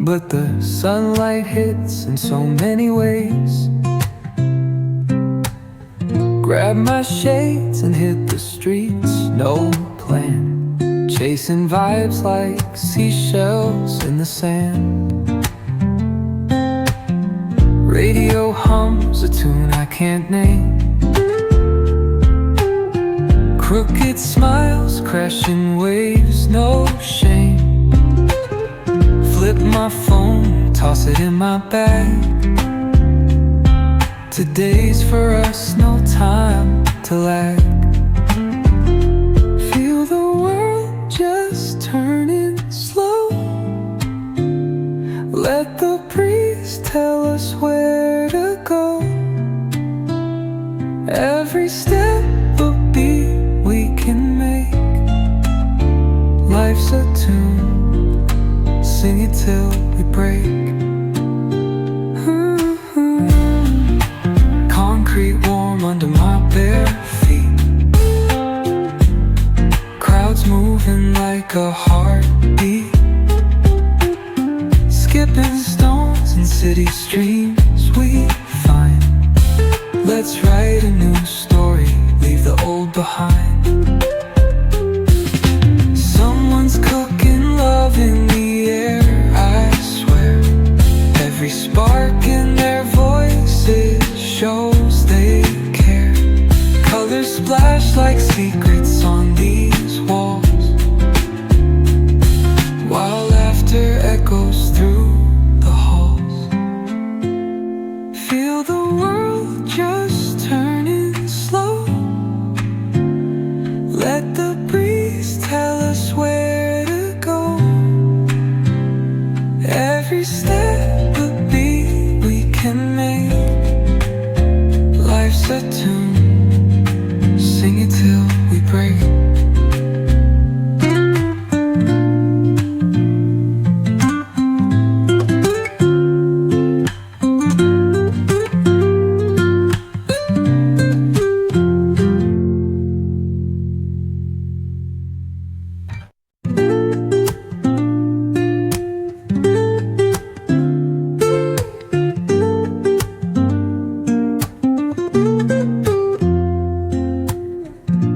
but the sunlight hits in so many ways. Grab my shades and hit the streets, no plan, chasing vibes like seashells in the sand. Radio hums a tune I can't name. Crooked smiles, crashing waves, no shame. Flip my phone, toss it in my bag. Today's for us, no time to lag. Feel the world just turning slow. Let the breeze tell us where to go. Every step a beat we can make. Life's a tune, sing it till we break. Concrete warm under my bare feet. Crowds moving like a heartbeat. Skipping stones in city streams we find. Let's write a new story, leave the old behind. Someone's cooking love in the air, I swear. Every spark in their voices shows they care. Colors splash like secrets on these walls, while laughter echoes through the halls. Feel the world just turning slow. Let the breeze tell us where to go. Every step a beat we can make. Life's a tune, sing it till we break.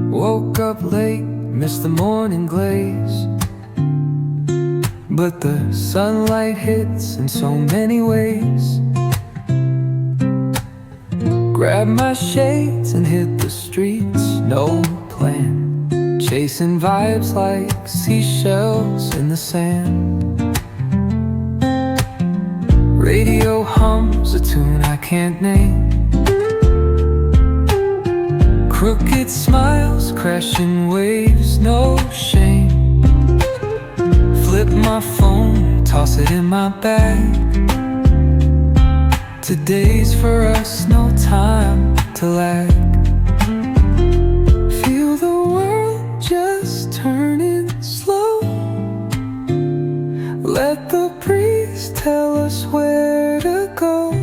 Woke up late, missed the morning glaze, but the sunlight hits in so many ways. Grab my shades and hit the streets, no plan, chasing vibes like seashells in the sand. Radio hums a tune I can't name. Crooked smiles, crashing waves, no shame. Flip my phone, toss it in my bag. Today's for us, no time to lag. Feel the world just turning slow. Let the breeze tell us where to go.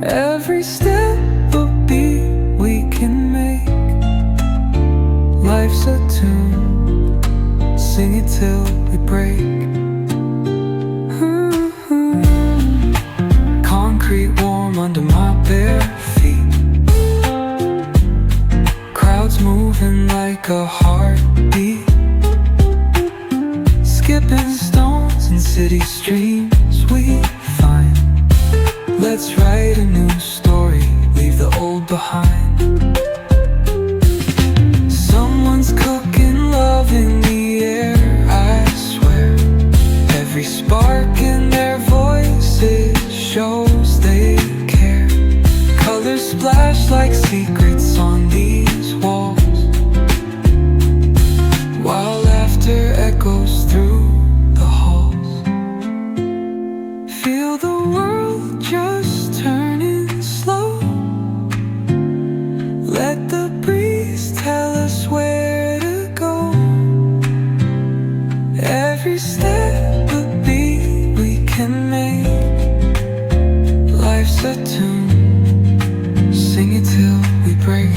Every step a beat we can make. Life's a tune, sing it till we break. Concrete warm under my bare feet. Crowds moving like a heartbeat. Skipping stones in city streams we find. Let's write a new story, leave the old behind. Someone's cooking love in the air, I swear. Every spark in their voices shows they care. Colors splash like secrets on these walls, while laughter echoes through the halls. Feel the world just turning slow. Let the breeze tell us where to go. Every step a beat we can make. Life's a tune, sing it till we break.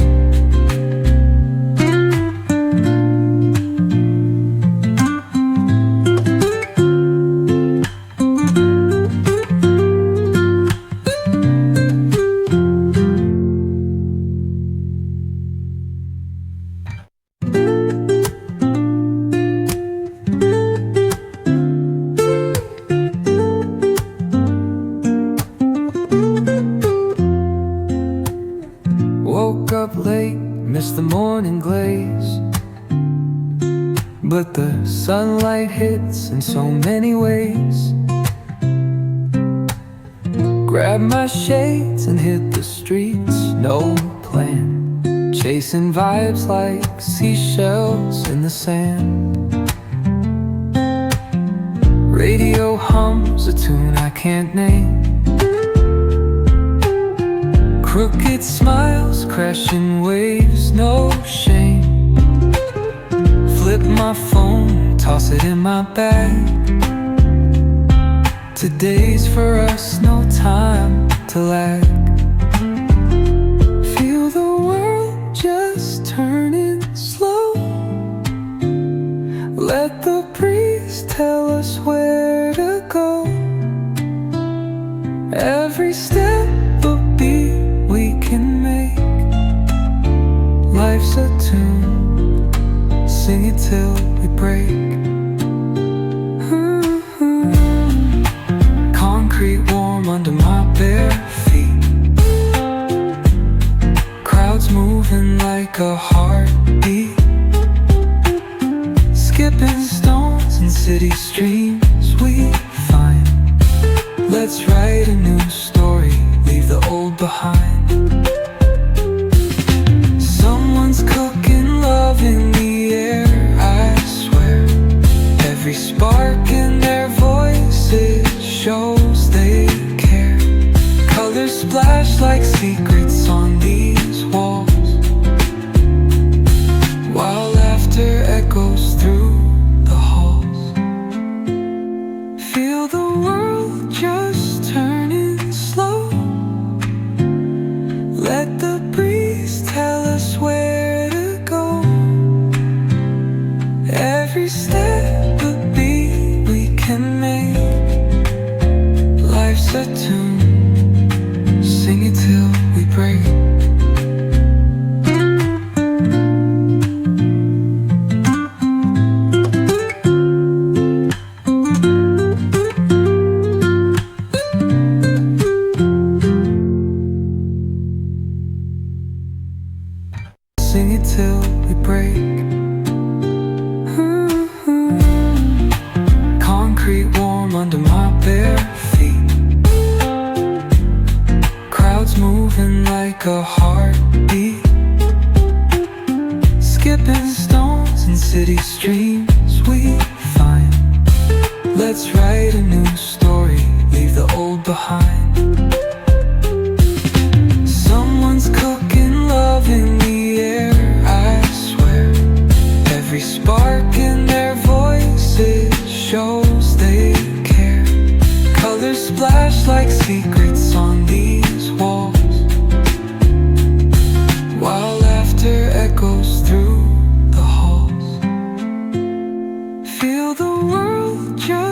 sunlight hits in so many ways. Grab my shades and hit the streets, no plan. Chasing vibes like seashells in the sand. Radio hums a tune I can't name. Crooked smiles, crashing waves, no shame. Flip my phone, toss it in my bag. Today's for us, no time to lag. Feel the world just turning slow. Let the breeze tell us where to go. Every step a beat we can make. Life's a tune, sing it till we break. Concrete warm under my bare feet. Crowds moving like a heartbeat. Skipping stones in city streams we find. Let's write a new story, leave the old behind. Someone's cooking love in the air, I swear. Every spark in their voices shows they care. Colors splash like secrets on these walls, while laughter echoes through the halls. Feel the world just turning slow. Let the breeze tell us where to go. Every step a beat we can make. Life's a tune, sing it till we break. Sing it till we break. Concrete warm under my bare feet. Crowds moving like a heartbeat. Skipping stones in city streams we find. Let's write a new story, leave the old behind. Someone's cooking love in the air, I swear. Every spark in their voices shows they care. Colors splash like secrets on these walls, while laughter echoes through the halls. Feel the world just